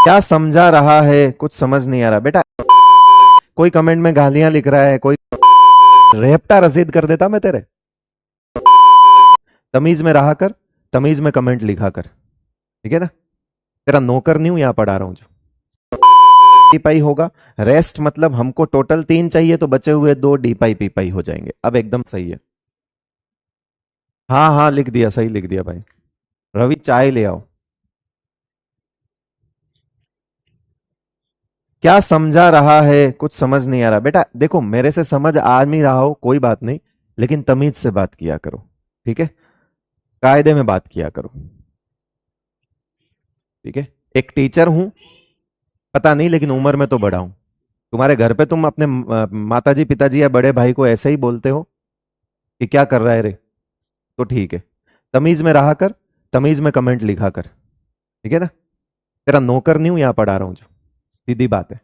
क्या समझा रहा है, कुछ समझ नहीं आ रहा बेटा। कोई कमेंट में गालियां लिख रहा है, कोई रेपटा रसीद कर देता मैं तेरे। तमीज में रहा कर, तमीज में कमेंट लिखा कर, ठीक है ना। तेरा नौकर नहीं हूं, यहां पढ़ा रहा हूं जो डी पाई होगा। रेस्ट मतलब हमको टोटल 3 चाहिए तो बचे हुए 2 डी पाई पी पाई हो जाएंगे। अब एकदम सही है। हाँ हाँ लिख दिया, सही लिख दिया भाई। रवि चाय ले आओ। क्या समझा रहा है, कुछ समझ नहीं आ रहा बेटा। देखो मेरे से समझ आ नहीं रहा हो कोई बात नहीं, लेकिन तमीज से बात किया करो, ठीक है। कायदे में बात किया करो, ठीक है। एक टीचर हूं, पता नहीं, लेकिन उम्र में तो बड़ा हूं। तुम्हारे घर पे तुम अपने माताजी पिताजी या बड़े भाई को ऐसे ही बोलते हो कि क्या कर रहा है रे, तो ठीक है। तमीज में रहा कर, तमीज में कमेंट लिखा कर, ठीक है ना। तेरा नौकर नहीं हूं, यहां पढ़ा रहा हूं जो सीधी बात है।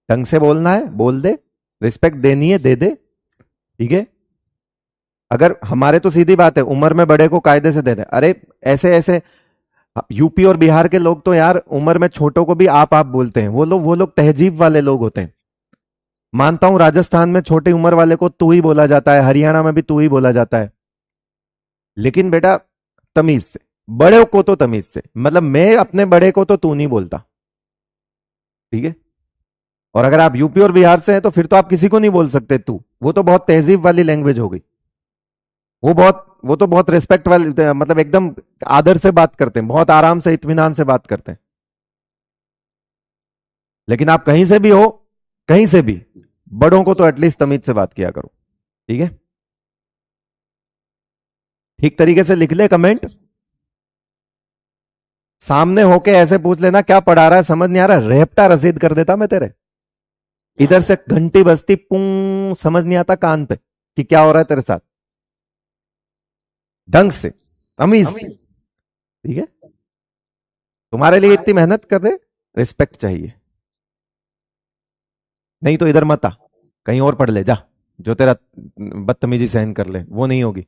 ढंग से बोलना है बोल दे, रिस्पेक्ट देनी है दे दे, ठीक है। अगर हमारे तो सीधी बात है, उम्र में बड़े को कायदे से दे दे। अरे ऐसे ऐसे यूपी और बिहार के लोग तो यार उम्र में छोटों को भी आप बोलते हैं। वो लोग तहजीब वाले लोग होते हैं। मानता हूं राजस्थान में छोटी उम्र वाले को तू ही बोला जाता है, हरियाणा में भी तू ही बोला जाता है, लेकिन बेटा तमीज से। बड़े को तो तमीज से, मतलब मैं अपने बड़े को तो तू नहीं बोलता, ठीक है। और अगर आप यूपी और बिहार से हैं तो फिर तो आप किसी को नहीं बोल सकते तू। वो तो बहुत तहजीब वाली लैंग्वेज हो गई। वो तो बहुत रिस्पेक्ट वाली, मतलब एकदम आदर से बात करते हैं, बहुत आराम से इत्मीनान से बात करते हैं। लेकिन आप कहीं से भी हो, कहीं से भी, बड़ों को तो एटलीस्ट तमीज से बात किया करो, ठीक है। ठीक तरीके से लिख ले कमेंट। सामने होके ऐसे पूछ लेना क्या पढ़ा रहा है, समझ नहीं आ रहा, रेपटा रसीद कर देता मैं तेरे। इधर से घंटी बजती पुंग, समझ नहीं आता कान पे कि क्या हो रहा है तेरे साथ। ढंग से, तमीज से, ठीक है। तुम्हारे लिए इतनी मेहनत कर रहे, रिस्पेक्ट चाहिए। नहीं तो इधर मत आ, कहीं और पढ़ ले जा। जो तेरा बदतमीजी सहन कर ले वो नहीं होगी।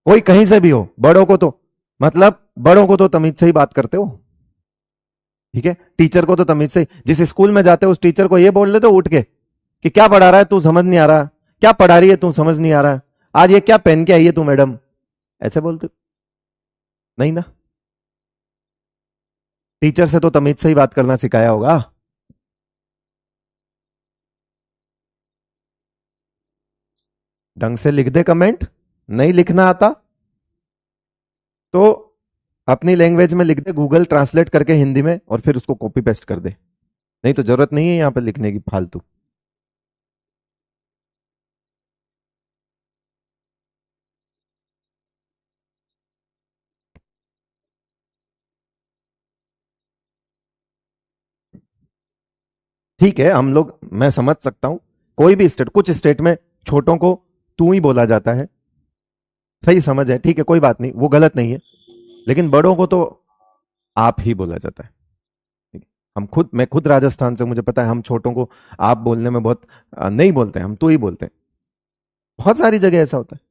कोई कहीं से भी हो, बड़ों को तो, मतलब बड़ों को तो तमीज से ही बात करते हो, ठीक है। टीचर को तो तमीज से, जिस स्कूल में जाते हो उस टीचर को ये बोल देते हो उठ के कि क्या पढ़ा रहा है तू, समझ नहीं आ रहा, क्या पढ़ा रही है तू, समझ नहीं आ रहा, आज ये क्या पहन के आई है तू मैडम, ऐसे बोलते नहीं ना। टीचर से तो तमीज से ही बात करना सिखाया होगा। ढंग से लिख दे कमेंट। नहीं लिखना आता तो अपनी लैंग्वेज में लिख दे, गूगल ट्रांसलेट करके हिंदी में, और फिर उसको कॉपी पेस्ट कर दे। नहीं तो जरूरत नहीं है यहां पे लिखने की फालतू। ठीक है, हम लोग, मैं समझ सकता हूं, कोई भी स्टेट, कुछ स्टेट में छोटों को तू ही बोला जाता है, सही समझ है, ठीक है, कोई बात नहीं, वो गलत नहीं है। लेकिन बड़ों को तो आप ही बोला जाता है, ठीक है? मैं खुद राजस्थान से, मुझे पता है हम छोटों को आप बोलने में बहुत नहीं बोलते हैं, हम तू ही बोलते हैं। बहुत सारी जगह ऐसा होता है।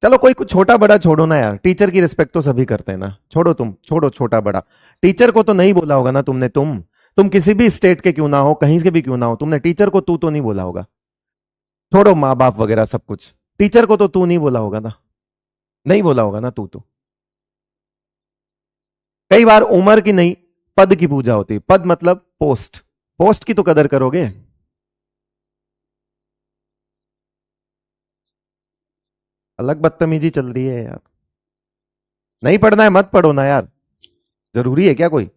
चलो कोई कुछ छोटा बड़ा छोड़ो ना यार, टीचर की रिस्पेक्ट तो सभी करते हैं ना। छोड़ो, तुम छोड़ो छोटा बड़ा। टीचर को तो नहीं बोला होगा ना तुमने। तुम किसी भी स्टेट के क्यों ना हो, कहीं से भी क्यों ना हो, तुमने टीचर को तू तो नहीं बोला होगा। छोड़ो माँ बाप वगैरह सब कुछ, टीचर को तो तू नहीं बोला होगा ना, नहीं बोला होगा ना तू तो। कई बार उम्र की नहीं, पद की पूजा होती है। पद मतलब पोस्ट, पोस्ट की तो कदर करोगे। अलग बदतमीजी चल रही है यार। नहीं पढ़ना है मत पढ़ो ना यार, जरूरी है क्या कोई।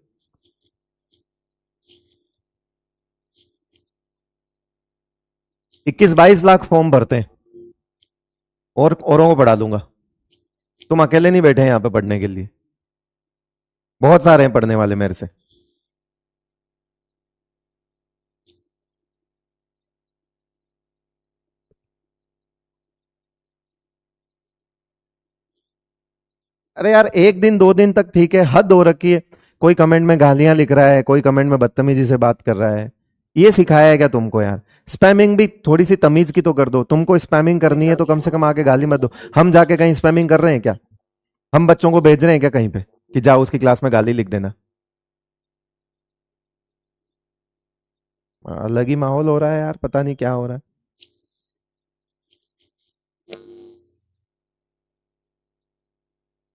21-22 लाख फॉर्म भरते हैं, और औरों को पढ़ा दूंगा। तुम अकेले नहीं बैठे हैं यहां पे पढ़ने के लिए, बहुत सारे हैं पढ़ने वाले मेरे से। अरे यार 1 दिन 2 दिन तक ठीक है, हद हो रखी है। कोई कमेंट में गालियां लिख रहा है, कोई कमेंट में बदतमीजी से बात कर रहा है। ये सिखाया है क्या तुमको यार। स्पैमिंग भी थोड़ी सी तमीज की तो कर दो। तुमको स्पैमिंग करनी है तो कम से कम आके गाली मत दो। हम जाके कहीं स्पैमिंग कर रहे हैं क्या। हम बच्चों को भेज रहे हैं क्या कहीं पे कि जाओ उसकी क्लास में गाली लिख देना? अलग ही माहौल हो रहा है यार, पता नहीं क्या हो रहा है।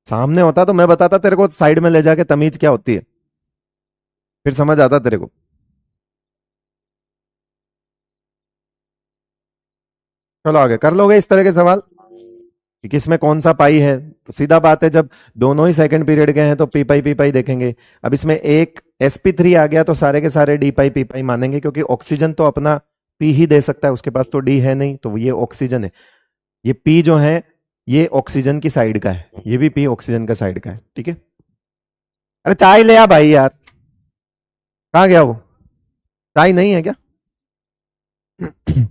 सामने होता तो मैं बताता तेरे को, साइड में ले जाके तमीज क्या होती है, फिर समझ आता तेरे को। चलो आगे कर लोगे इस तरह के सवाल कि किसमें कौन सा पाई है? तो सीधा बात है, जब दोनों ही सेकंड पीरियड के हैं तो पी पाई देखेंगे। अब इसमें एक sp3 आ गया तो सारे के सारे डी पाई मानेंगे, क्योंकि ऑक्सीजन तो अपना पी ही दे सकता है, उसके पास तो डी है नहीं, तो ये ऑक्सीजन है। ये पी जो है ये ऑक्सीजन की साइड का है, ये भी पी ऑक्सीजन का साइड का है, ठीक है। अरे चाय ले आ भाई यार, कहाँ गया वो? चाय नहीं है क्या?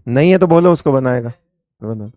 नहीं है तो बोलो, उसको बनाएगा, बना।